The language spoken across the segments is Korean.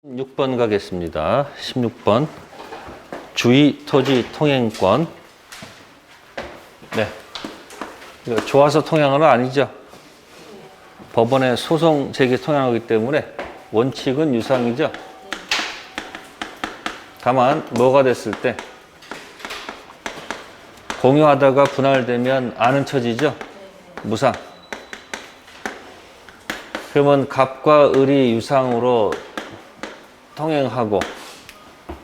16번 가겠습니다. 16번 주의 토지 통행권. 네, 이거 좋아서 통행은 아니죠. 법원에 소송 제기 통행하기 때문에 원칙은 유상이죠. 다만 뭐가 됐을 때 공유하다가 분할되면 아는 처지죠. 무상. 그러면 갑과 을이 유상으로 통행하고,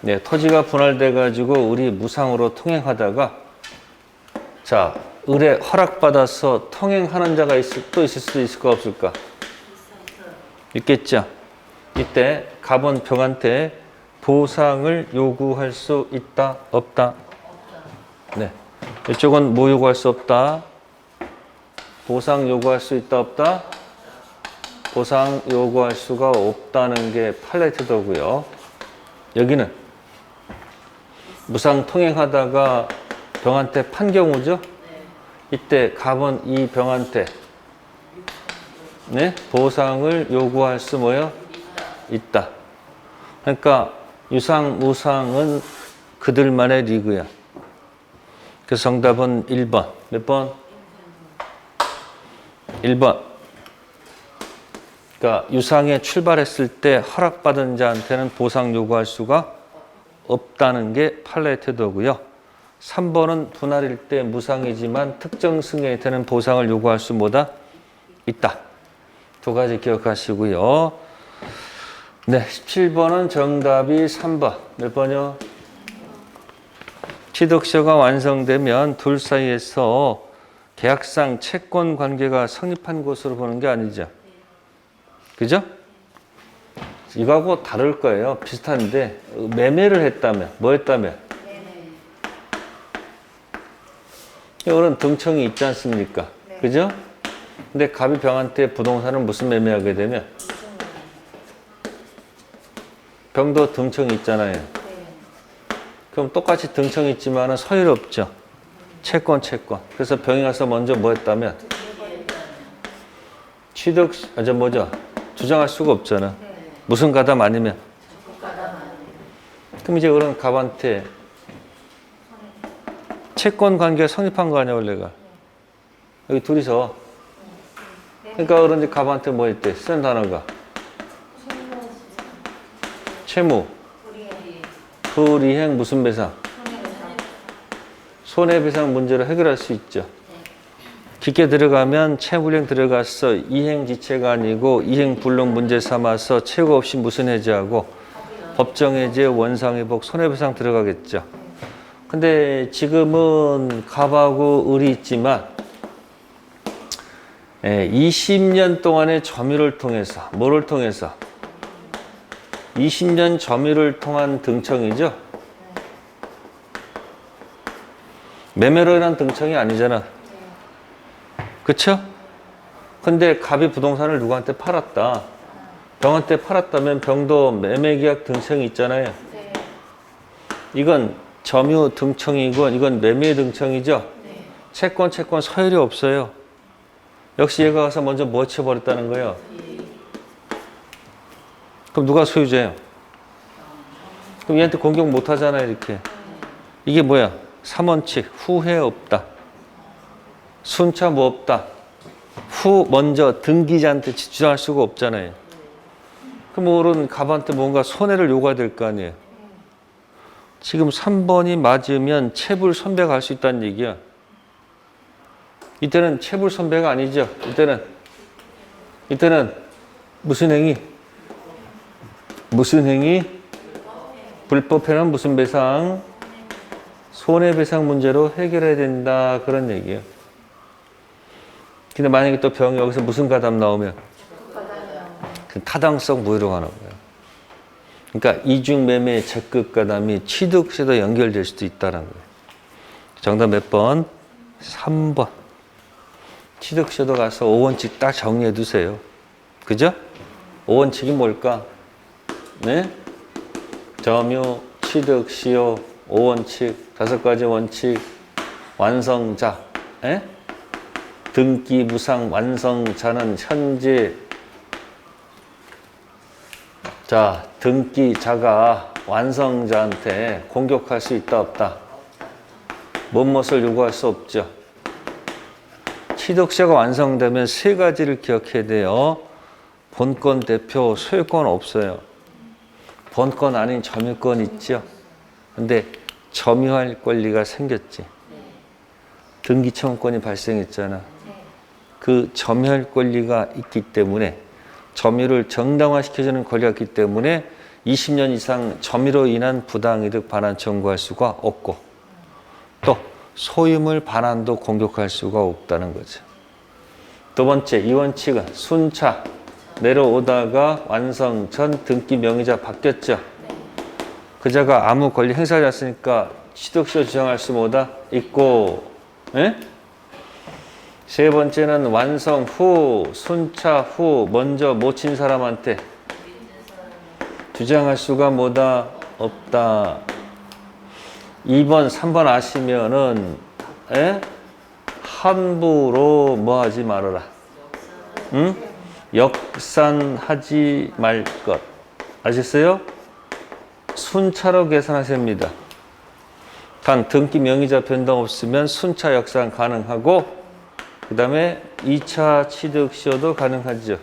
네, 토지가 분할돼 가지고 을이 무상으로 통행하다가, 자, 을에 허락받아서 통행하는 자가 또 있을 수도 있을까 없을까? 있겠죠. 이때 갑은 병한테 보상을 요구할 수 있다 없다? 네, 이쪽은 뭐 요구할 수 없다? 보상 요구할 수 있다 없다? 보상 요구할 수가 없다는 게 팔레트더고요. 여기는 무상 통행하다가 병한테 판 경우죠. 이때 갑은 이 병한테, 네, 보상을 요구할 수 뭐요? 있다. 그러니까 유상, 무상은 그들만의 리그야. 그래서 정답은 1번. 몇 번? 1번. 그러니까 유상에 출발했을 때 허락받은 자한테는 보상 요구할 수가 없다는 게 팔레트더고요. 3번은 분할일 때 무상이지만 특정 승객한테는 보상을 요구할 수 뭐다? 있다. 두 가지 기억하시고요. 네, 17번은 정답이 3번. 몇 번이요? 취득서가 완성되면 둘 사이에서 계약상 채권 관계가 성립한 것으로 보는 게 아니죠. 그죠? 이거하고 다를 거예요. 비슷한데 매매를 했다면, 뭐 했다면? 이거는 등청이 있지 않습니까? 그죠? 근데 갑이 병한테 부동산을 무슨 매매하게 되면? 병도 등청이 있잖아요. 그럼 똑같이 등청이 있지만 서열 없죠. 채권. 그래서 병이 가서 먼저 뭐 했다면? 취득, 주장할 수가 없잖아. 무슨 가담 아니면? 그럼 이제 그런 갑한테 채권 관계가 성립한 거 아니야, 원래가. 여기 둘이서. 그러니까 그런 이제 갑한테 뭐 했대? 쓴 단어가. 채무. 불이행 무슨 배상? 손해배상 문제를 해결할 수 있죠. 깊게 들어가면 채무령 들어가서 이행지체가 아니고 이행불능 문제 삼아서 채무 없이 무슨 해제하고 법정해제, 원상회복, 손해배상 들어가겠죠. 근데 지금은 갑하고 을이 있지만 20년 동안의 점유를 통해서, 뭐를 통해서? 20년 점유를 통한 등청이죠. 매매로 인한 등청이 아니잖아. 그쵸? 근데 갑이 부동산을 누구한테 팔았다. 병한테 팔았다면 병도 매매계약 등청이 있잖아요. 이건 점유 등청이고 이건 매매 등청이죠. 채권 서열이 없어요. 역시 얘가 가서 먼저 뭐 쳐버렸다는 거예요. 그럼 누가 소유자예요? 그럼 얘한테 공격 못 하잖아요, 이렇게. 이게 뭐야? 3원칙, 후회 없다. 순차 뭐 없다. 후 먼저 등기자한테 주장할 수가 없잖아요. 그럼 오른 갑한테 뭔가 손해를 요구해야 될 거 아니에요. 지금 3번이 맞으면 채불 선배가 할 수 있다는 얘기야. 이때는 채불 선배가 아니죠. 이때는 무슨 행위? 불법행위는 무슨 배상? 손해배상 문제로 해결해야 된다. 그런 얘기예요. 근데 만약에 또 병이 여기서 무슨 가담 나오면? 타당성 무효로 가는 거예요. 그러니까 이중매매 적극 가담이 취득세도 연결될 수도 있다는 거예요. 정답 몇 번? 3번. 취득세도 가서 5원칙 딱 정리해 두세요. 그죠? 5원칙이 뭘까? 네? 점유, 취득, 시효, 5원칙, 5가지 원칙, 완성자, 등기, 무상, 완성자는 현재 자, 등기자가 완성자한테 공격할 수 있다 없다? 무엇을 요구할 수 없죠. 취득세가 완성되면 세 가지를 기억해야 돼요. 본권 대표, 소유권 없어요. 본권 아닌 점유권 있죠. 근데 점유할 권리가 생겼지. 등기청구권이 발생했잖아. 그 점유할 권리가 있기 때문에 점유를 정당화시켜주는 권리가 있기 때문에 20년 이상 점유로 인한 부당이득 반환 청구할 수가 없고 또 소유물 반환도 공격할 수가 없다는 거죠. 두 번째, 이 원칙은 순차 내려오다가 완성 전 등기 명의자 바뀌었죠. 그자가 아무 권리 행사하지 않았으니까 취득세 주장할 수 뭐다? 있고. 에? 세 번째는 완성 후, 순차 후 먼저 못 친 사람한테 주장할 수가 뭐다? 없다. 2번, 3번 아시면은 함부로 뭐 하지 말아라. 응? 역산하지 말 것. 아셨어요? 순차로 계산하셔야 합니다. 단 등기 명의자 변동 없으면 순차 역산 가능하고 그 다음에 2차 취득시효도 가능하죠.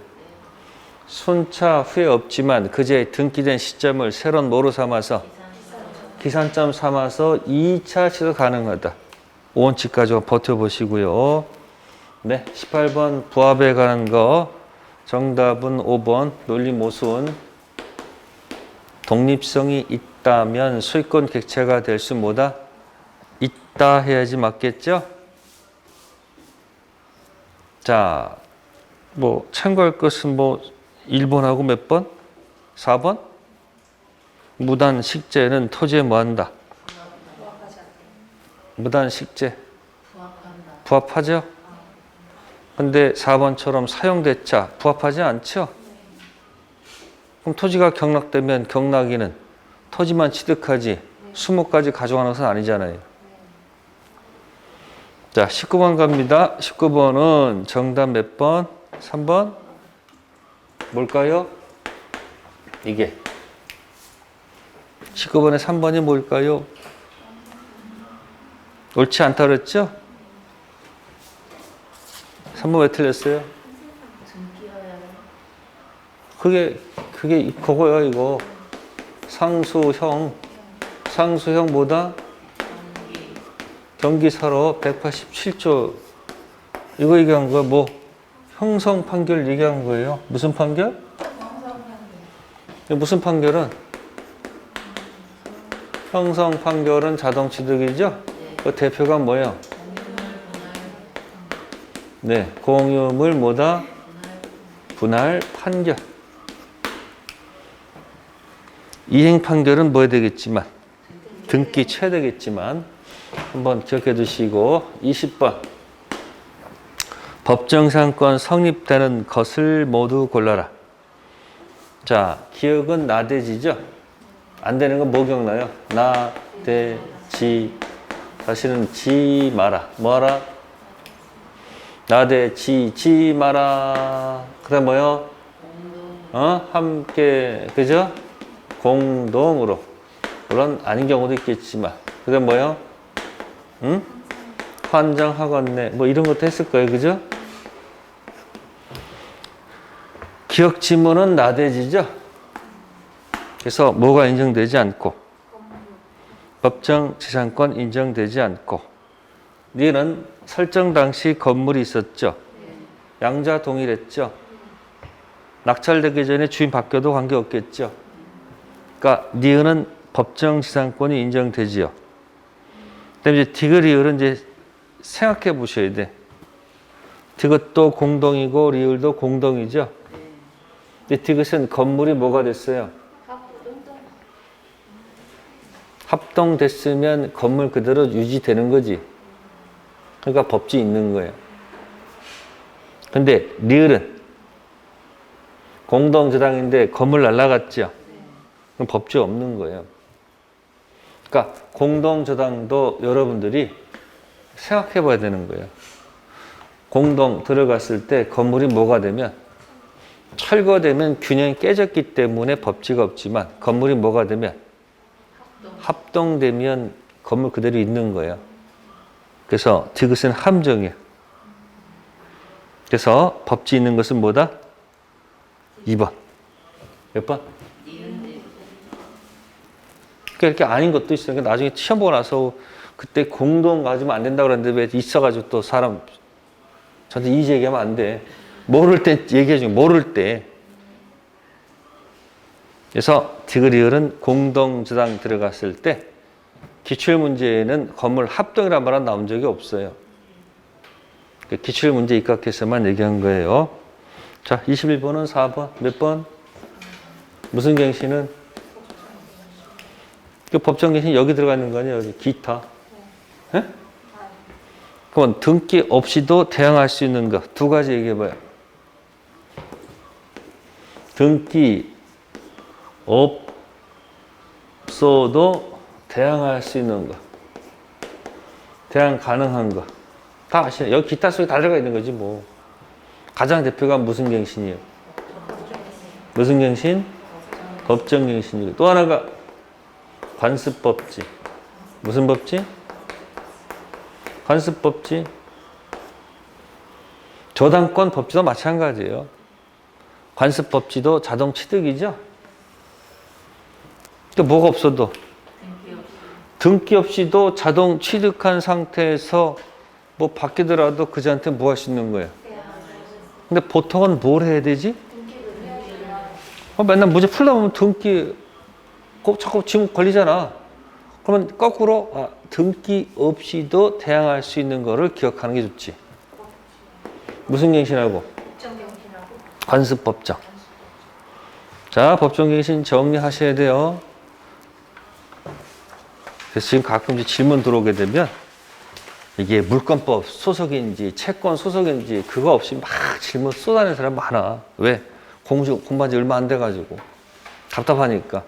순차 후에 없지만 그제 등기된 시점을 새로운 뭐로 삼아서 기산점 삼아서 2차 취득 가능하다. 5원칙까지 버텨보시고요. 네, 18번 부합에 관한 거 정답은 5번 논리모순. 독립성이 있다면 소유권 객체가 될 수 뭐다? 있다 해야지 맞겠죠? 자, 뭐 참고할 것은 뭐 1번하고 몇 번? 4번? 무단식재는 토지에 뭐한다? 무단식재 부합하죠? 근데 4번처럼 사용대차 부합하지 않죠? 그럼 토지가 경락되면 경락인은 토지만 취득하지 수목까지 가져가는 것은 아니잖아요. 자, 19번 갑니다. 19번은 정답 몇 번? 3번? 뭘까요? 이게 19번에 3번이 뭘까요? 옳지 않다 그랬죠? 3번 왜 틀렸어요? 그게 그거요, 이거. 상수형 뭐다? 경기사로 187조. 이거 얘기한 거야. 뭐 형성 판결 얘기한 거예요. 무슨 판결? 무슨 판결은? 형성 판결은 자동 취득이죠? 그 대표가 뭐예요? 네, 공유물 뭐다? 분할 판결. 이행 판결은 뭐 해야 되겠지만 등기 쳐야 되겠지만 한번 기억해 두시고 20번 법정상권 성립되는 것을 모두 골라라. 자, 기억은 나대지죠? 안 되는 건 뭐 기억나요? 나대지. 다시는 지 마라. 뭐하라? 나대지 마라. 그 다음 뭐요? 함께, 그죠? 공동으로. 물론 아닌 경우도 있겠지만. 그 다음 뭐요? 응? 환정하건네. 뭐 이런 것도 했을 거예요. 그죠? 기억 지문은 나대지죠? 그래서 뭐가 인정되지 않고 법정 지상권 인정되지 않고 니은 설정 당시 건물이 있었죠? 양자 동일했죠? 낙찰되기 전에 주인 바뀌어도 관계없겠죠? 그러니까 니은은 법정 지상권이 인정되지요. 그다음에 이제 디귿리을은 이제 생각해 보셔야 돼. 디귿도 공동이고 리을도 공동이죠. 근데 디귿은 건물이 뭐가 됐어요? 합동됐으면 건물 그대로 유지되는 거지. 그러니까 법지 있는 거예요. 근데 리을은 공동저당인데 건물 날라갔죠. 그럼 법지 없는 거예요. 그러니까 공동저당도 여러분들이 생각해 봐야 되는 거예요. 공동 들어갔을 때 건물이 뭐가 되면 철거되면 균형이 깨졌기 때문에 법지가 없지만 건물이 뭐가 되면 합동되면 건물 그대로 있는 거예요. 그래서 디귿은 함정이에요. 그래서 법지 있는 것은 뭐다? 2번. 몇 번? 그러니까 이렇게 아닌 것도 있어요. 그러니까 나중에 시험 보고 나서 그때 공동 가지면 안 된다고 그랬는데 왜 있어가지고 또 사람 저한테 이제 얘기하면 안 돼. 모를 때 얘기해줘. 모를 때. 그래서 디귿리을은 공동저당 들어갔을 때 기출문제에는 건물 합동이란 말은 나온 적이 없어요. 기출문제 입각해서만 얘기한 거예요. 자, 21번은 4번. 몇 번? 무슨 갱신은? 그 법정 갱신 여기 들어가 있는 거 아니에요? 여기 기타. 네? 그러면 등기 없이도 대항할 수 있는 거 두 가지 얘기해봐요. 등기 없어도 대항할 수 있는 거. 대항 가능한 거. 다 아시나요? 여기 기타 속에 다 들어가 있는 거지 뭐. 가장 대표가 무슨 갱신이에요? 무슨 갱신? 법정 갱신이고. 또 하나가 관습법지. 무슨 법지? 관습법지. 저당권 법지도 마찬가지예요. 관습법지도 자동 취득이죠. 또 뭐가 없어도 등기 없이도 자동 취득한 상태에서 뭐 바뀌더라도 그자한테 뭐 할 수 있는 거예요. 근데 보통은 뭘 해야 되지? 맨날 문제 풀다 보면 등기 꼭 자꾸 지금 걸리잖아. 그러면 거꾸로 등기 없이도 대항할 수 있는 거를 기억하는 게 좋지. 무슨 갱신하고? 관습법정. 자, 법정갱신 정리하셔야 돼요. 그래서 지금 가끔 이제 질문 들어오게 되면 이게 물권법 소속인지 채권 소속인지 그거 없이 막 질문 쏟아내는 사람 많아. 왜? 공부한 지 얼마 안 돼가지고 답답하니까.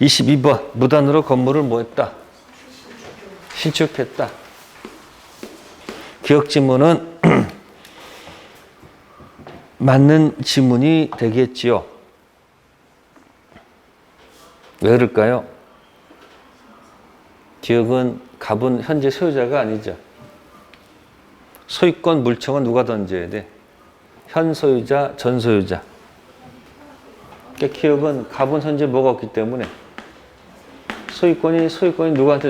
22번 무단으로 건물을 뭐 했다? 신축했다. 기억지문은 맞는 지문이 되겠지요. 왜 그럴까요? 기억은 갑은 현재 소유자가 아니죠. 소유권 물청은 누가 던져야 돼? 현 소유자, 전 소유자. 그러니까 기억은 갑은 현재 뭐가 없기 때문에 소유권이 누구한테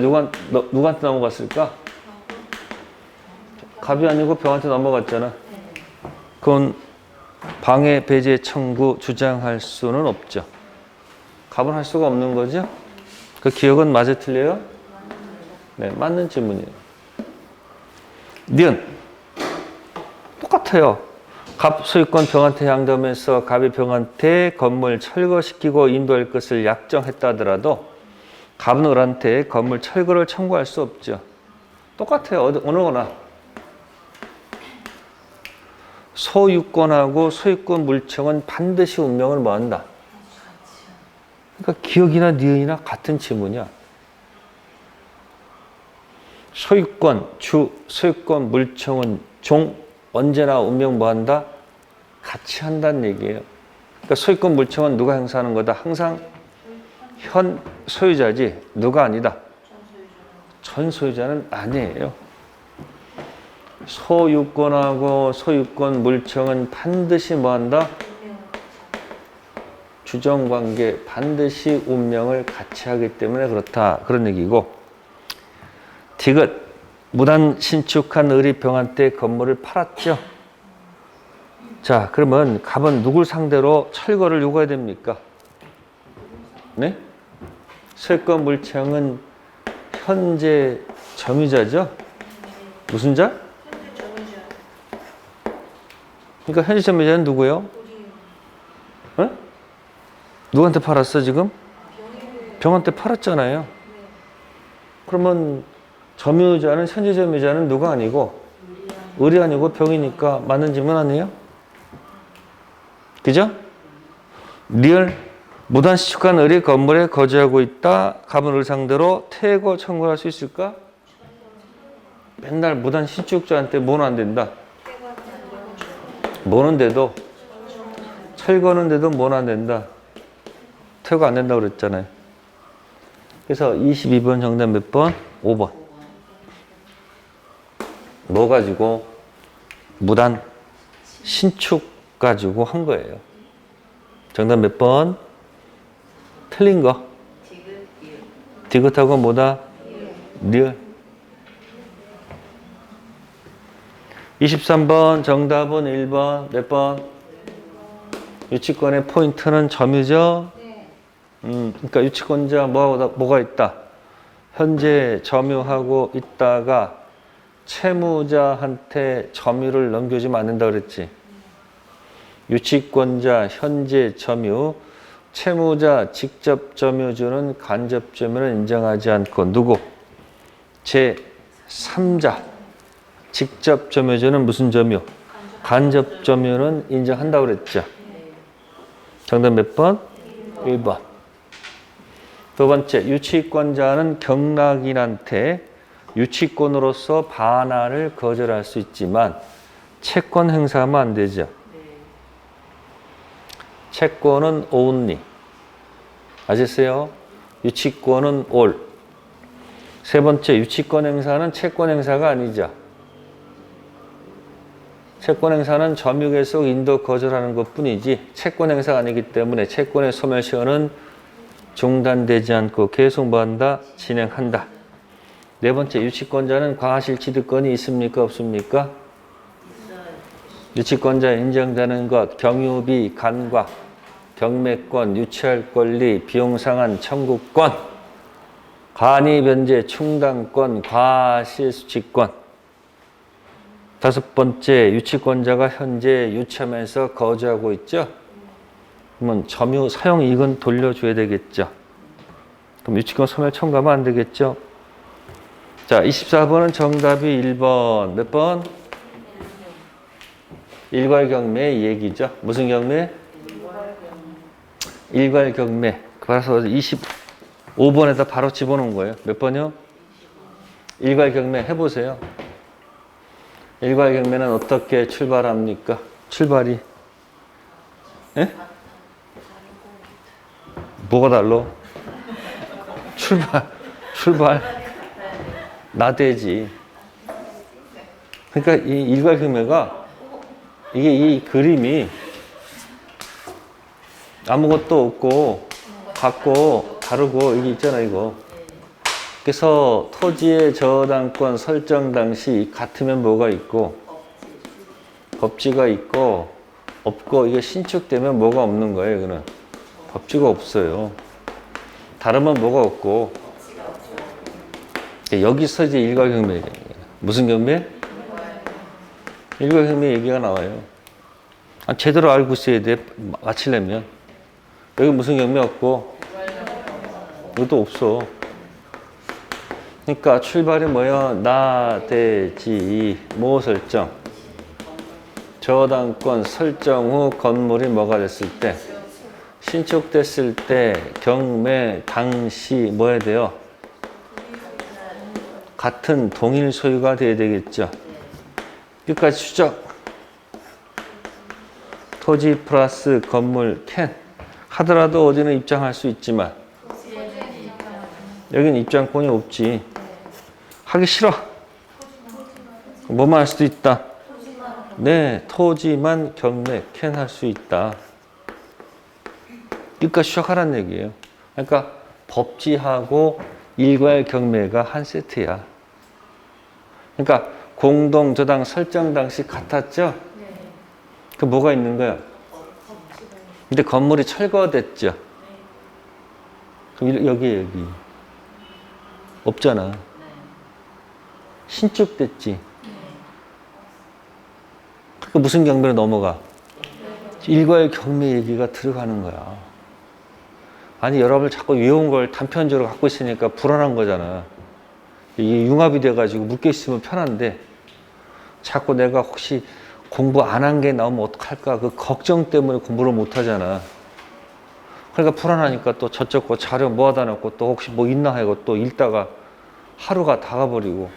넘어갔을까? 갑이 아니고 병한테 넘어갔잖아. 그건 방해, 배제, 청구, 주장할 수는 없죠. 갑은 할 수가 없는 거죠. 그 기억은 맞아 틀려요? 네, 맞는 질문이에요. 니은 똑같아요. 갑 소유권 병한테 양도하면서 갑이 병한테 건물 철거시키고 인도할 것을 약정했다 하더라도 갑은 을한테 건물 철거를 청구할 수 없죠. 똑같아요. 어느 거나. 소유권하고 소유권 물청은 반드시 운명을 뭐한다? 그러니까 기억이나 니은이나 같은 지문이야. 소유권, 소유권 물청은 언제나 운명 뭐한다? 같이 한다는 얘기예요. 그러니까 소유권 물청은 누가 행사하는 거다? 항상 현 소유자지 누가 아니다? 전 소유자는 아니에요. 소유권하고 소유권 물청은 반드시 뭐한다? 주정관계, 반드시 운명을 같이 하기 때문에 그렇다. 그런 얘기고. 디귿, 무단 신축한 을이 병한테 건물을 팔았죠. 자, 그러면 갑은 누굴 상대로 철거를 요구해야 됩니까? 네? 소유권 물청은 현재 점유자죠? 무슨 자? 그러니까 현재 점유자는 누구예요? 어? 누구한테 팔았어 지금? 병한테 팔았잖아요. 그러면 점유자는 현재 점유자는 누가 아니고 을이 아니고 병이니까 맞는 질문 아니에요? 그죠? 리얼 무단 신축한 을이 건물에 거주하고 있다. 갑은 을 상대로 퇴거 청구할 수 있을까? 맨날 무단 신축자한테 뭐는 안 된다. 뭐는 돼도 철거는데도 뭐는 안 된다? 퇴거 안 된다고 그랬잖아요. 그래서 22번 정답 몇 번? 5번. 뭐 가지고? 무단 신축 가지고 한 거예요. 정답 몇 번? 틀린 거. 디귿하고 뭐다? 리을. 23번 정답은 1번 몇 번? 유치권의 포인트는 점유죠? 그러니까 유치권자 뭐가 있다? 현재 점유하고 있다가 채무자한테 점유를 넘겨주면 안 된다 그랬지. 유치권자 현재 점유, 채무자 직접 점유주는 간접 점유를 인정하지 않고 누구? 제3자 직접 점유주는 무슨 점유? 간접 점유는 인정한다고 그랬죠. 정답 몇 번? 1번. 두 번째, 유치권자는 경락인한테 유치권으로서 반환을 거절할 수 있지만 채권 행사하면 안 되죠. 채권은 only. 아셨어요? 유치권은 all. 세 번째, 유치권 행사는 채권 행사가 아니죠. 채권 행사는 점유 계속 인도 거절하는 것뿐이지 채권 행사가 아니기 때문에 채권의 소멸시효는 중단되지 않고 계속 뭐한다? 진행한다. 네 번째, 유치권자는 과실 취득권이 있습니까? 없습니까? 유치권자에 인정되는 것, 경유비, 간과, 경매권, 유치할 권리, 비용상한 청구권, 간이 변제, 충당권, 과실수취권. 다섯 번째, 유치권자가 현재 유치하면서 거주하고 있죠? 그러면 점유 사용 이익은 돌려줘야 되겠죠? 그럼 유치권 소멸 청구하면 안 되겠죠? 자, 24번은 정답이 1번. 몇 번? 일괄경매 얘기죠. 무슨 경매? 일괄경매. 그래서 25번에다 바로 집어넣은 거예요. 몇 번이요? 일괄경매 해보세요. 일괄경매는 어떻게 출발합니까? 출발이. 예? 뭐가 달라? 출발. 나대지. 그러니까 이 일괄경매가 이게 이 그림이 아무것도 없고 같고 다르고 이게 있잖아 이거. 그래서 토지의 저당권 설정 당시 같으면 뭐가 있고 법지가 있고 없고 이게 신축되면 뭐가 없는 거예요. 이거는 법지가 없어요. 다르면 뭐가 없고 여기서 이제 일괄경매 무슨 경매? 일괄경매 얘기가 나와요. 제대로 알고 있어야 돼. 맞히려면 여기 무슨 경매 없고 이것도 없어. 그러니까 출발이 뭐야? 나대지 뭐 설정? 저당권 설정 후 건물이 뭐가 됐을 때? 신축됐을 때 경매 당시 뭐 해야 돼요? 같은 동일 소유가 돼야 되겠죠. 끝까지 추적. 토지 플러스 건물 캔 하더라도 어디는 입장할 수 있지만 여기는 입장권이 없지. 하기 싫어. 뭐만 할 수도 있다. 네, 토지만 경매 캔 할 수 있다. 끝까지 추적하라는 얘기예요. 그러니까 법지하고 일괄 경매가 한 세트야. 그러니까 공동저당 설정 당시 같았죠? 그 뭐가 있는 거야? 근데 건물이 철거됐죠? 그럼 여기 없잖아. 신축됐지? 그러니까 무슨 경매로 넘어가? 일괄 경매 얘기가 들어가는 거야. 아니 여러분 자꾸 외운 걸 단편적으로 갖고 있으니까 불안한 거잖아. 이게 융합이 돼가지고 묶여있으면 편한데 자꾸 내가 혹시 공부 안 한 게 나오면 어떡할까 그 걱정 때문에 공부를 못 하잖아. 그러니까 불안하니까 또 저쪽 거 자료 모아다 놓고 또 혹시 뭐 있나 하고 또 읽다가 하루가 다 가버리고.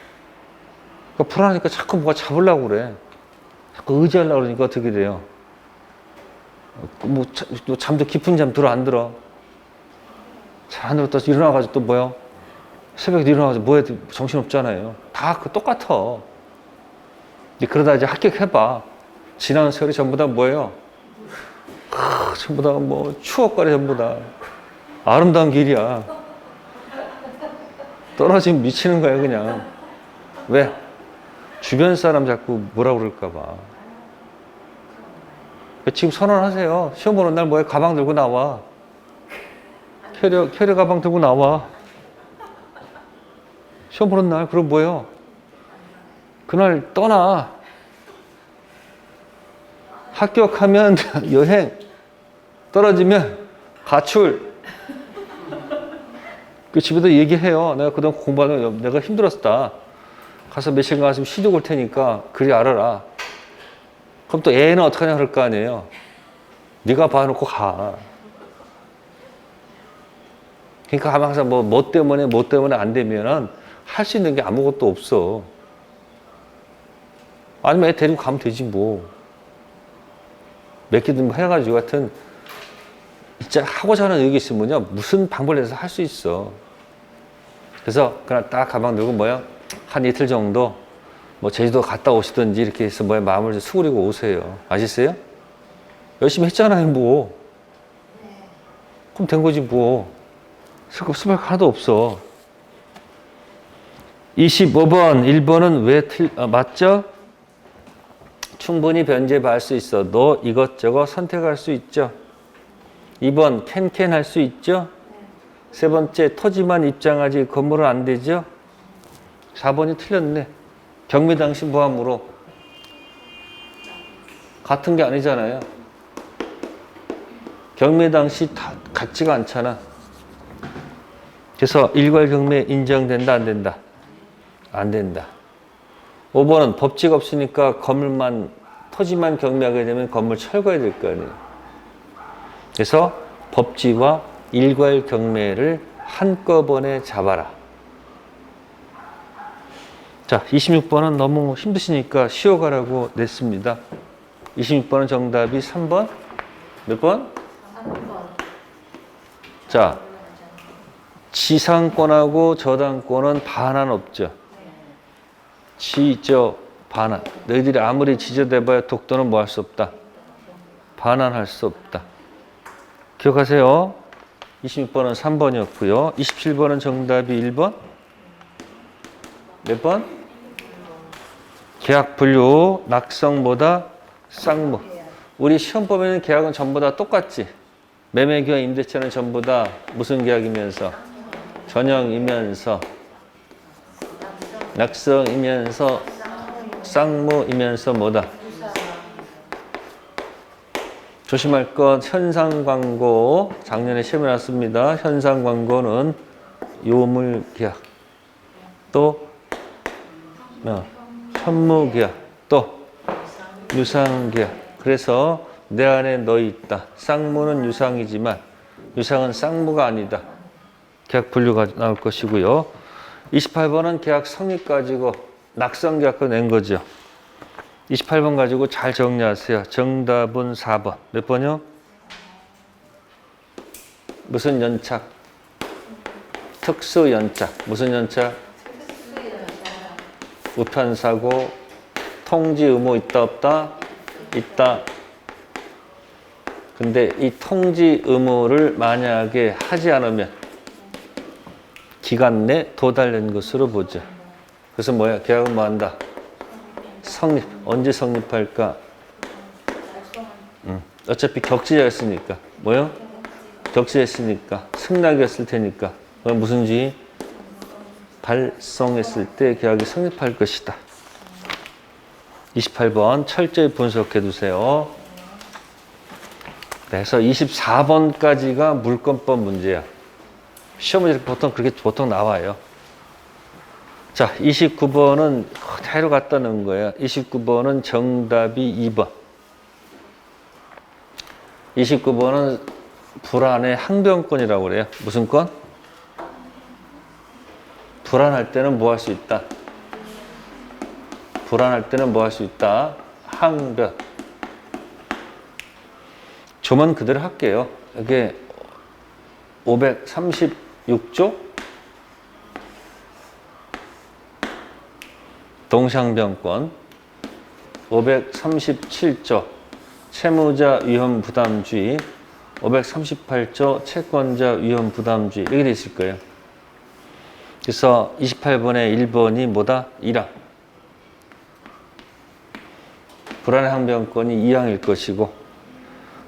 그러니까 불안하니까 자꾸 뭐가 잡으려고 그래. 자꾸 의지하려고 그러니까 어떻게 돼요? 뭐 또 잠도 깊은 잠 들어 안 들어? 잘 안 들어. 또 일어나가지고 또 뭐야? 새벽에 일어나가지고 뭐해? 정신 없잖아요. 다 그 똑같아. 근데 그러다 이제 합격해봐. 지난 세월이 전부 다 뭐예요? 전부 다 뭐 추억거리 전부 다 아름다운 길이야. 떨어지면 미치는 거야 그냥. 왜? 주변 사람 자꾸 뭐라 그럴까 봐. 지금 선언하세요. 시험 보는 날 뭐해? 가방 들고 나와. 캐리어 가방 들고 나와. 시험 보는 날 그럼 뭐예요? 그날 떠나. 합격하면 여행, 떨어지면 가출. 그 집에도 얘기해요. 내가 그동안 공부하는 내가 힘들었다. 가서 며칠간 가서 시도 올 테니까 그리 알아라. 그럼 또 애는 어떡하냐 그럴 거 아니에요. 네가 봐놓고 가. 그러니까 항상 뭐 때문에 안 되면은 할 수 있는 게 아무것도 없어. 아니면 애 데리고 가면 되지 뭐. 몇 개든 해가지고 하여튼 진짜 하고자 하는 의욕이 있으면요 무슨 방법을 내서 할 수 있어. 그래서 그냥 딱 가방 들고 뭐야 한 이틀 정도 뭐 제주도 갔다 오시든지 이렇게 해서 뭐야 마음을 좀 수그리고 오세요. 아시겠어요? 열심히 했잖아요 뭐. 그럼 된 거지 뭐. 수박 하나도 없어. 25번 1번은 왜 맞죠? 충분히 변제할 수 있어. 너 이것저것 선택할 수 있죠. 2번 캔캔 할 수 있죠. 세 번째 토지만 입장하지 건물은 안 되죠. 4번이 틀렸네. 경매 당시 무함으로 같은 게 아니잖아요. 경매 당시 다 같지가 않잖아. 그래서 일괄 경매 인정된다 안 된다? 안 된다. 5번은 법칙 없으니까 건물만 토지만 경매하게 되면 건물 철거해야 될 거 아니에요. 그래서 법지와 일괄 경매를 한꺼번에 잡아라. 자, 26번은 너무 힘드시니까 쉬어가라고 냈습니다. 26번은 정답이 3번? 몇 번? 3번. 자, 지상권하고 저당권은 반환 없죠. 지저 반환. 너희들이 아무리 지저대봐야 독도는 뭐 할 수 없다? 반환할 수 없다. 기억하세요. 26번은 3번이었고요. 27번은 정답이 1번? 몇 번? 계약 분류, 낙성보다 쌍무. 우리 시험 보면 계약은 전부 다 똑같지. 매매계약, 임대차는 전부 다 무슨 계약이면서? 전형이면서, 낙성이면서, 쌍무이면서 뭐다? 조심할 것 현상 광고. 작년에 시험에 났습니다. 현상 광고는 요물 계약, 또 현무 계약, 또 유상 계약. 그래서 내 안에 너 있다. 쌍무는 유상이지만 유상은 쌍무가 아니다. 계약 분류가 나올 것이고요. 28번은 계약 성립 가지고 낙성 계약을 낸 거죠. 28번 가지고 잘 정리하세요. 정답은 4번. 몇 번이요? 무슨 연착? 특수 연착. 무슨 연착? 우편사고. 통지 의무 있다 없다? 있다. 근데 이 통지 의무를 만약에 하지 않으면 기간 내 도달된 것으로 보죠. 그래서 뭐야? 계약은 뭐 한다? 성립. 언제 성립할까? 어차피 격지자였으니까. 뭐요? 격지했으니까. 승낙이었을 테니까. 그럼 무슨지? 발송했을 때 계약이 성립할 것이다. 28번 철저히 분석해 두세요. 그래서 24번까지가 물권법 문제야. 시험은 보통 나와요. 자, 29번은 그대로 갖다 넣은 거예요. 29번은 정답이 2번. 29번은 불안의 항변권이라고 그래요. 무슨 권? 불안할 때는 뭐 할 수 있다? 불안할 때는 뭐 할 수 있다? 항변. 조문 그대로 할게요. 이게 536조 동상병권, 537조 채무자 위험 부담주의, 538조 채권자 위험 부담주의 이렇게 돼 있을 거예요. 그래서 28번에 1번이 뭐다? 1항. 불안해 항변권이 2항일 것이고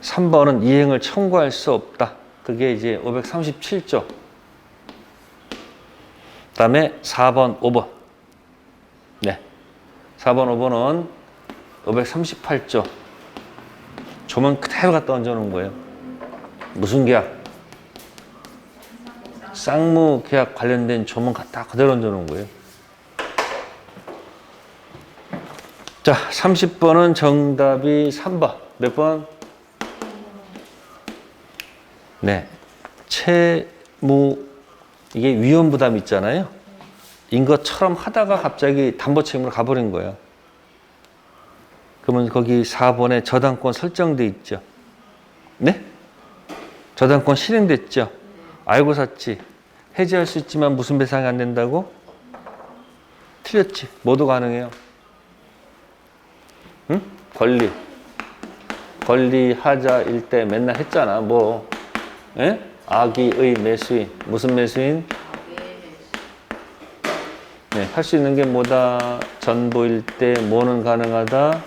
3번은 이행을 청구할 수 없다. 그게 이제 537조. 그 다음에 4번, 5번. 네. 4번, 5번은 538조. 조문 그대로 갖다 얹어놓은 거예요. 무슨 계약? 쌍무 계약 관련된 조문 갖다 그대로 얹어놓은 거예요. 자, 30번은 정답이 3번. 몇 번? 네. 채무, 이게 위험 부담 있잖아요. 인 것처럼 하다가 갑자기 담보 책임으로 가버린 거예요. 그러면 거기 4번에 저당권 설정돼 있죠. 네? 저당권 실행됐죠. 알고 샀지. 해지할 수 있지만 무슨 배상이 안 된다고? 틀렸지. 뭐도 가능해요. 응? 권리하자일 때 맨날 했잖아. 뭐? 예? 악의의 매수인. 무슨 매수인? 네, 할 수 있는 게 뭐다? 전부일 때 뭐는 가능하다?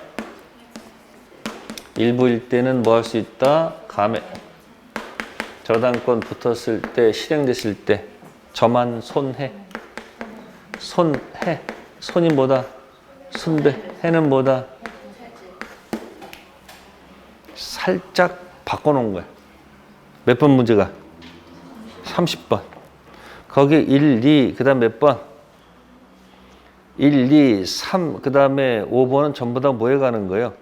일부일 때는 뭐 할 수 있다? 감액. 저당권 붙었을 때, 실행됐을 때 저만 손해. 손해. 손이 뭐다? 손배. 해는 뭐다? 살짝 바꿔놓은 거야. 몇 번 문제가? 30번. 거기 1, 2, 그 다음 몇 번? 1, 2, 3, 그 다음에 5번은 전부 다 뭐에 가는 거예요?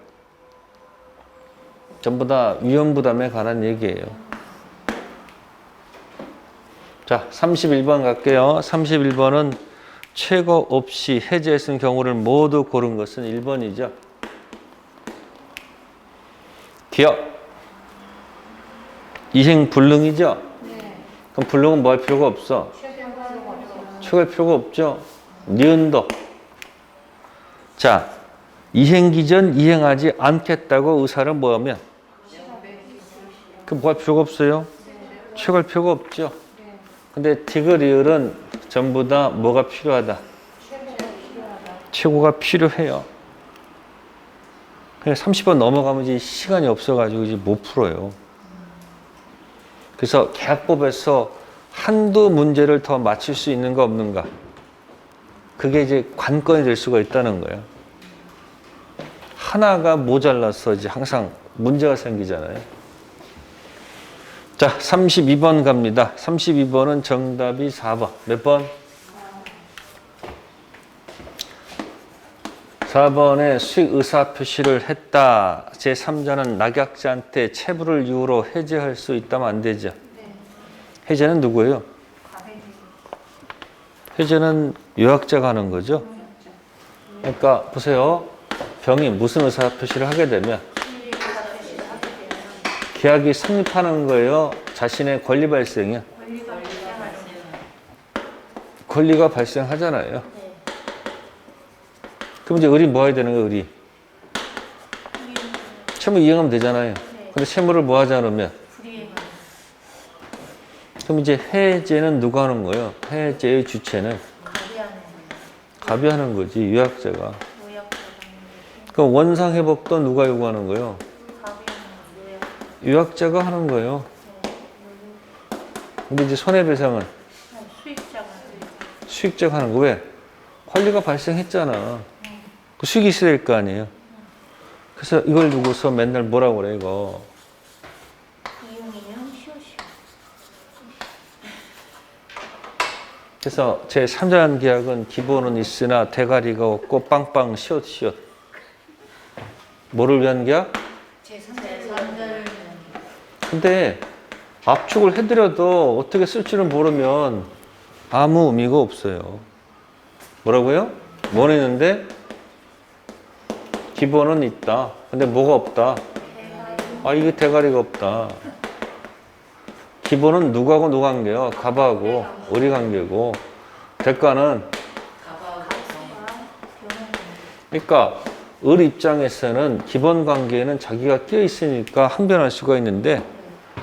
전부 다 위험부담에 관한 얘기예요. 자, 31번 갈게요. 31번은 최고 없이 해제했은 경우를 모두 고른 것은 1번이죠. 기업. 이행 불능이죠? 네. 그럼 불능은 뭐 할 필요가 없어? 취할 필요가 없죠? 니은도. 자, 이행기 전 이행하지 않겠다고 의사를 뭐 하면? 그 뭐 할 필요가 없어요? 취할 필요가 없죠? 근데 티그리을은 전부 다 뭐가 필요하다? 최고가 필요해요. 그냥 30번 넘어가면 이제 시간이 없어가지고 이제 못 풀어요. 그래서 계약법에서 한두 문제를 더 맞출 수 있는가 없는가. 그게 이제 관건이 될 수가 있다는 거예요. 하나가 모자라서 이제 항상 문제가 생기잖아요. 자, 32번 갑니다. 32번은 정답이 4번. 몇 번? 4번에 수익 의사 표시를 했다. 제3자는 낙약자한테 체불을 이유로 해제할 수 있다면 안 되죠. 해제는 누구예요? 해제는 요약자가 하는 거죠. 그러니까 보세요. 병이 무슨 의사 표시를 하게 되면 계약이 성립하는 거예요. 자신의 권리 발생이요. 권리가 발생하잖아요. 그럼 이제 의리 뭐 해야 되는 거예요, 의리? 채무 이행하면 되잖아요. 근데 채무를 뭐 하지 않으면? 그럼 이제 해제는 누가 하는 거예요? 해제의 주체는? 갑이 하는 거지, 유약자가. 그럼 원상회복도 누가 요구하는 거예요? 유약자가 하는 거예요. 근데 이제 손해배상은? 수익자가 하는 거. 왜? 권리가 발생했잖아. 그 수익이 있어야 될 거 아니에요. 그래서 이걸 두고서 맨날 뭐라고 그래, 이거. 그래서 제 3자 계약은 기본은 있으나 대가리가 없고 빵빵 시옷시옷. 뭐를 위한 계약? 근데 압축을 해드려도 어떻게 쓸지를 모르면 아무 의미가 없어요. 뭐라고요? 뭐는 있는데 기본은 있다. 근데 뭐가 없다? 아, 이게 대가리가 없다. 기본은 누구하고 누구 관계요? 갑하고 을이 관계고, 대가는, 그러니까 을 입장에서는 기본 관계에는 자기가 끼어 있으니까 항변할 수가 있는데,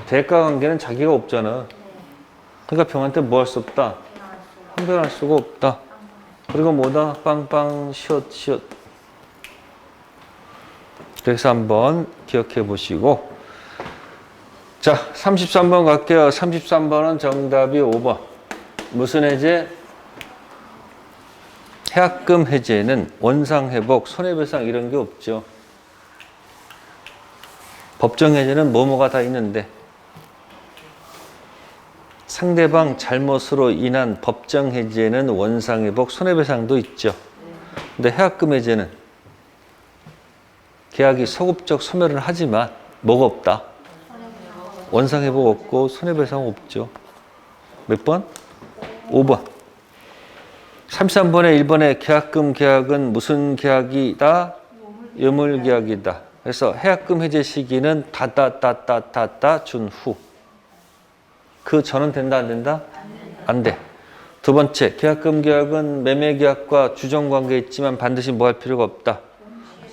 대가 관계는 자기가 없잖아. 그러니까 병한테 뭐 할 수 없다? 항변할 수가 없다. 그리고 뭐다? 빵빵 시옷. 그래서 한번 기억해 보시고, 자, 33번 갈게요. 33번은 정답이 5번. 무슨 해제? 해약금 해제는 원상회복, 손해배상 이런 게 없죠. 법정 해제는 뭐뭐가 다 있는데, 상대방 잘못으로 인한 법정 해제는 원상회복, 손해배상도 있죠. 근데 해약금 해제는 계약이 소급적 소멸을 하지만 뭐가 없다? 원상회복 없고 손해배상 없죠. 몇 번? 5번. 33번에 1번에 계약금 계약은 무슨 계약이다? 유물계약이다. 그래서 해약금 해제 시기는 다다다다다다 준 후. 그 전은 된다 안 된다? 안 돼. 두 번째, 계약금 계약은 매매계약과 주정관계에 있지만 반드시 뭐 할 필요가 없다?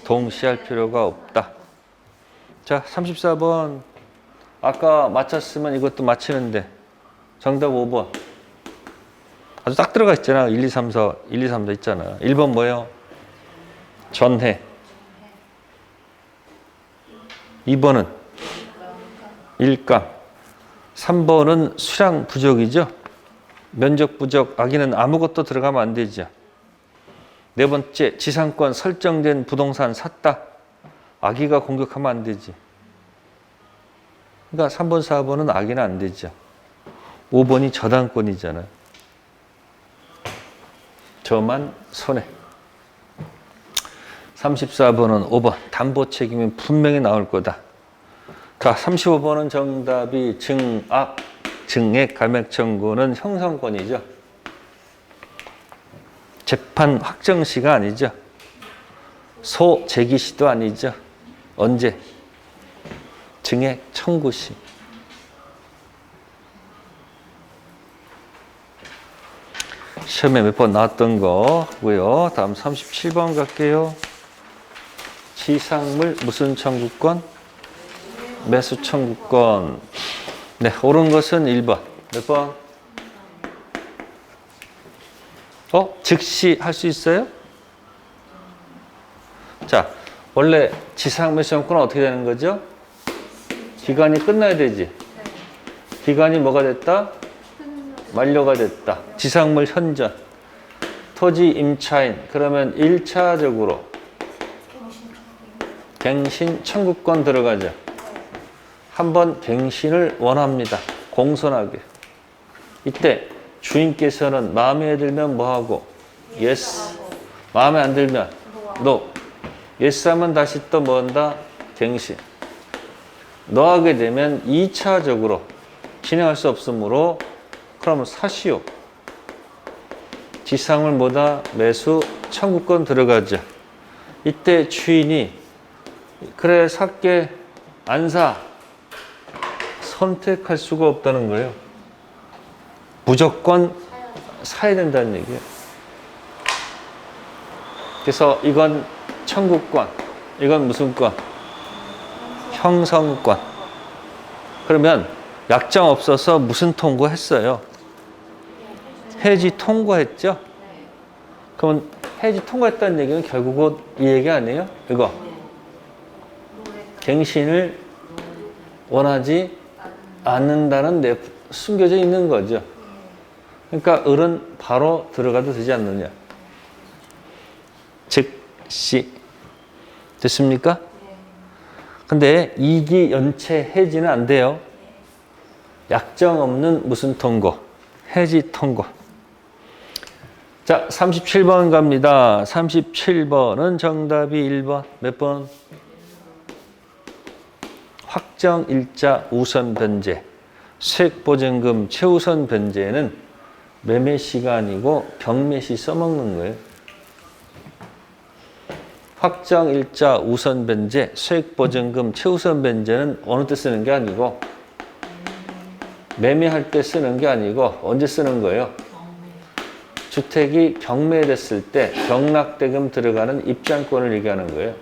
동시할 필요가 없다. 자, 34번. 아까 맞췄으면 이것도 맞히는데 정답 5번. 아주 딱 들어가 있잖아. 1, 2, 3, 4, 1, 2, 3, 4 있잖아. 1번 뭐예요? 전해. 2번은 일감. 3번은 수량 부족이죠. 면적 부족. 아기는 아무것도 들어가면 안 되죠. 네 번째, 지상권 설정된 부동산 샀다. 아기가 공격하면 안 되지. 그러니까 3번, 4번은 아기는 안 되죠. 5번이 저당권이잖아. 저만 손해. 34번은 5번. 담보 책임이 분명히 나올 거다. 자, 35번은 정답이 증악, 증액, 감액 청구는 형성권이죠. 재판 확정시가 아니죠. 소재기시도 아니죠. 언제? 증액 청구시. 시험에 몇 번 나왔던 거고요. 다음 37번 갈게요. 지상물 무슨 청구권? 매수 청구권. 네, 옳은 것은 1번. 몇 번? 즉시 할 수 있어요? 자, 원래 지상물 청구권은 어떻게 되는 거죠? 기간이 끝나야 되지. 기간이 뭐가 됐다? 만료가 됐다. 지상물 현전. 토지 임차인. 그러면 1차적으로 갱신 청구권 들어가죠. 한번 갱신을 원합니다. 공손하게. 이때 주인께서는 마음에 들면 뭐하고? yes. 마음에 안 들면 no. yes 하면 다시 또 뭐 한다? 갱신. no 하게 되면 2차적으로 진행할 수 없으므로 그러면 사시오. 지상물 뭐다? 매수 청구권 들어가죠. 이때 주인이 그래 살게 안 사. 선택할 수가 없다는 거예요. 무조건 사야 된다는 얘기예요. 그래서 이건 청구권, 이건 무슨 권? 형성권. 그러면 약정 없어서 무슨 통고했어요? 해지 통고했죠? 그러면 해지 통고했다는 얘기는 결국은 이 얘기 아니에요? 이거. 갱신을 원하지 않는다는 숨겨져 있는 거죠. 그러니까 을은 바로 들어가도 되지 않느냐. 즉시. 됐습니까? 근데 이기 연체 해지는 안 돼요. 약정 없는 무슨 통고? 해지 통고. 자, 37번 갑니다. 37번은 정답이 1번. 몇 번? 확정일자 우선 변제. 수익보증금 최우선 변제는 매매시가 아니고 경매시 써먹는 거예요. 확정 일자 우선 변제, 수익 보증금 최우선 변제는 어느 때 쓰는 게 아니고 매매할 때 쓰는 게 아니고 언제 쓰는 거예요? 주택이 경매됐을 때 경락대금 들어가는 입장권을 얘기하는 거예요.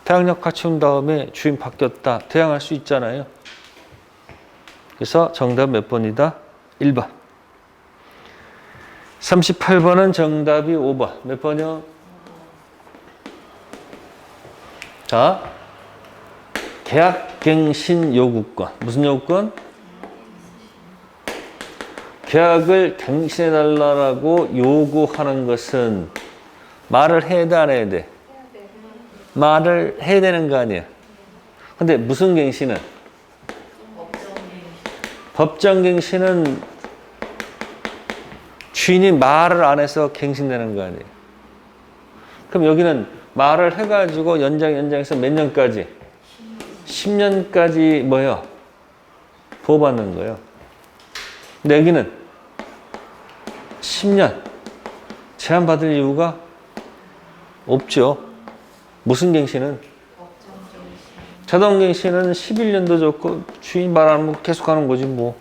태양력 갖춘 다음에 주인 바뀌었다. 대항할 수 있잖아요. 그래서 정답 몇 번이다? 1번. 38번은 정답이 5번. 몇 번이요? 자, 계약갱신 요구권. 무슨 요구권? 계약을 갱신해달라고 요구하는 것은 말을 해야 돼, 안 해야 돼? 말을 해야 되는 거 아니야. 근데 무슨 갱신은? 법정갱신은 주인이 말을 안 해서 갱신되는 거 아니에요. 그럼 여기는 말을 해가지고 연장해서 몇 년까지? 10년까지 뭐예요? 보호받는 거예요. 근데 여기는 10년 제한받을 이유가 없죠. 무슨 갱신은? 자동갱신은 11년도 좋고 주인 말 안 하면 계속 하는 거지 뭐.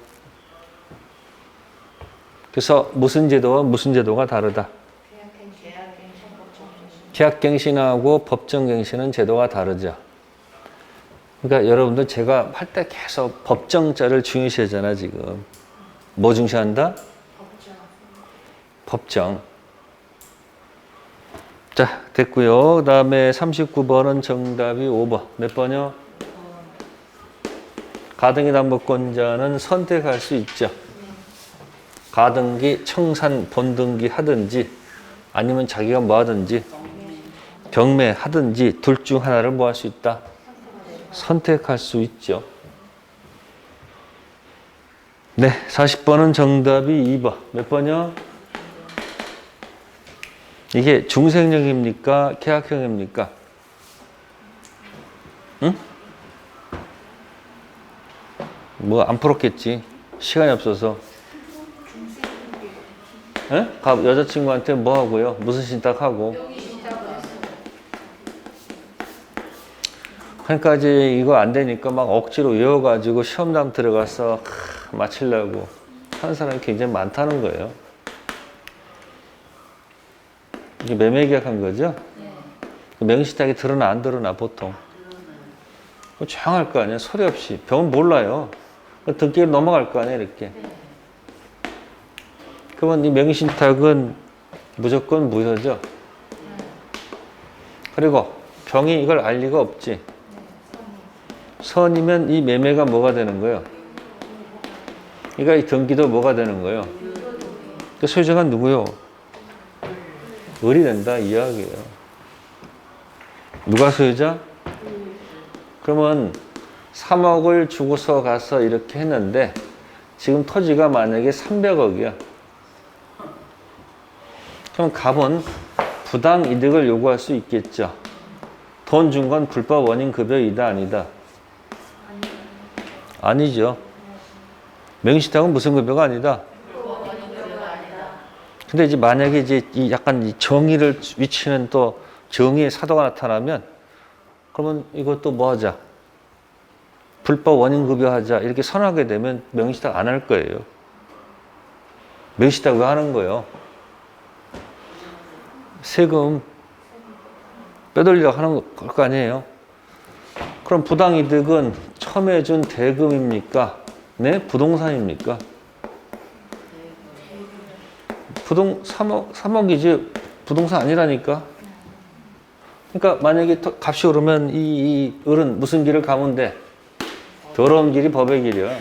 그래서 무슨 제도와 무슨 제도가 다르다. 계약갱신하고 법정갱신은 제도가 다르죠. 그러니까 여러분들 제가 할 때 계속 법정자를 중요시하잖아 지금. 뭐 중시한다? 법정. 자, 됐고요. 그 다음에 39번은 정답이 5번. 몇 번이요? 가등기 담보권자는 선택할 수 있죠. 가등기, 청산, 본등기 하든지 아니면 자기가 뭐 하든지 경매 하든지 둘 중 하나를 뭐 할 수 있다? 선택할 수 있죠. 네, 40번은 정답이 2번. 몇 번이요? 이게 중생령입니까? 계약형입니까? 응? 뭐 안 풀었겠지. 시간이 없어서. 에? 여자친구한테 뭐 하고요? 무슨 신탁하고? 그러니까 이제 이거 안 되니까 막 억지로 외워가지고 시험장 들어가서 맞추려고 하는 사람이 굉장히 많다는 거예요. 이게 매매 계약한 거죠? 네. 명의신탁이 드러나 안 드러나 보통? 조용할 거 아니야. 소리 없이. 병은 몰라요. 등기로 넘어갈 거 아니야 이렇게. 네. 그러면 이 명의신탁은 무조건 무효죠. 그리고 병이 이걸 알 리가 없지. 선이면 이 매매가 뭐가 되는 거예요? 그러니까 이 등기도 뭐가 되는 거예요? 그 소유자가 누구요? 을이 된다 이 이야기예요. 누가 소유자? 그러면 3억을 주고서 가서 이렇게 했는데 지금 토지가 만약에 300억이야. 그럼 갑은 부당 이득을 요구할 수 있겠죠. 돈 준 건 불법 원인 급여이다 아니다? 아니죠. 명의신탁은 무슨 급여가 아니다? 근데 이제 만약에 이제 이 약간 이 정의를 위치는 또 정의의 사도가 나타나면 그러면 이것도 뭐 하자? 불법 원인 급여하자 이렇게 선하게 되면 명의신탁 안 할 거예요. 명의신탁 왜 하는 거예요? 세금 빼돌리려고 하는 거 아니에요? 그럼 부당이득은 처음에 준 대금입니까? 네? 부동산입니까? 3억이지 부동산 아니라니까? 그러니까 만약에 값이 오르면 이 을은 무슨 길을 가면 돼? 더러운 길이 법의 길이야.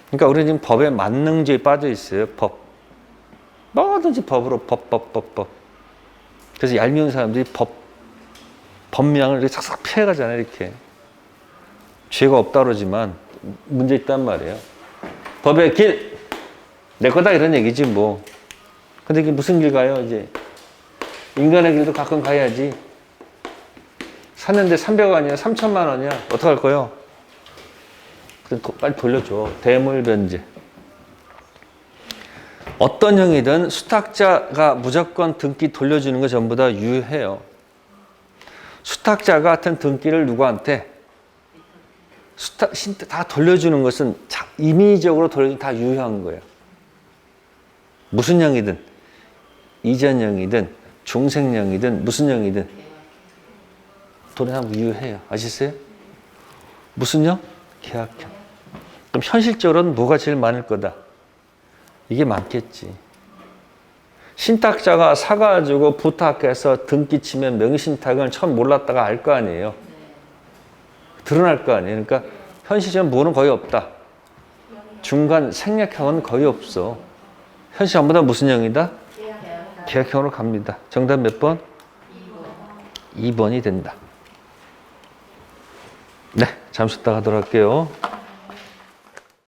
그러니까 우리는 지금 법에 만능주의에 빠져 있어요. 법. 뭐든지 법으로 법. 그래서 얄미운 사람들이 법령을 이렇게 싹싹 피해가잖아요. 이렇게. 죄가 없다 그러지만 문제 있단 말이에요. 법의 길! 내 거다 이런 얘기지 뭐. 근데 이게 무슨 길 가요 이제? 인간의 길도 가끔 가야지. 샀는데 300원 아니야? 3천만 원이야? 어떡할 거요? 그럼 빨리 돌려줘. 대물변제. 어떤 형이든 수탁자가 무조건 등기 돌려주는 거 전부 다 유효해요. 수탁자 같은 등기를 누구한테 다 돌려주는 것은 임의적으로 돌려주는 다 유효한 거예요. 무슨 형이든 이전형이든 중생형이든 무슨 형이든 돌려하면 유효해요. 아시겠어요? 무슨 형? 계약형. 그럼 현실적으로는 뭐가 제일 많을 거다? 이게 많겠지. 신탁자가 사가지고 부탁해서 등기 치면 명의신탁을 처음 몰랐다가 알 거 아니에요. 드러날 거 아니에요. 그러니까 현실적으로 뭐는 거의 없다. 중간 생략형은 거의 없어. 현실 전부 다 무슨 형이다? 계약형으로 갑니다. 정답 몇 번? 2번이 된다. 네, 잠시 있다가 하도록 할게요.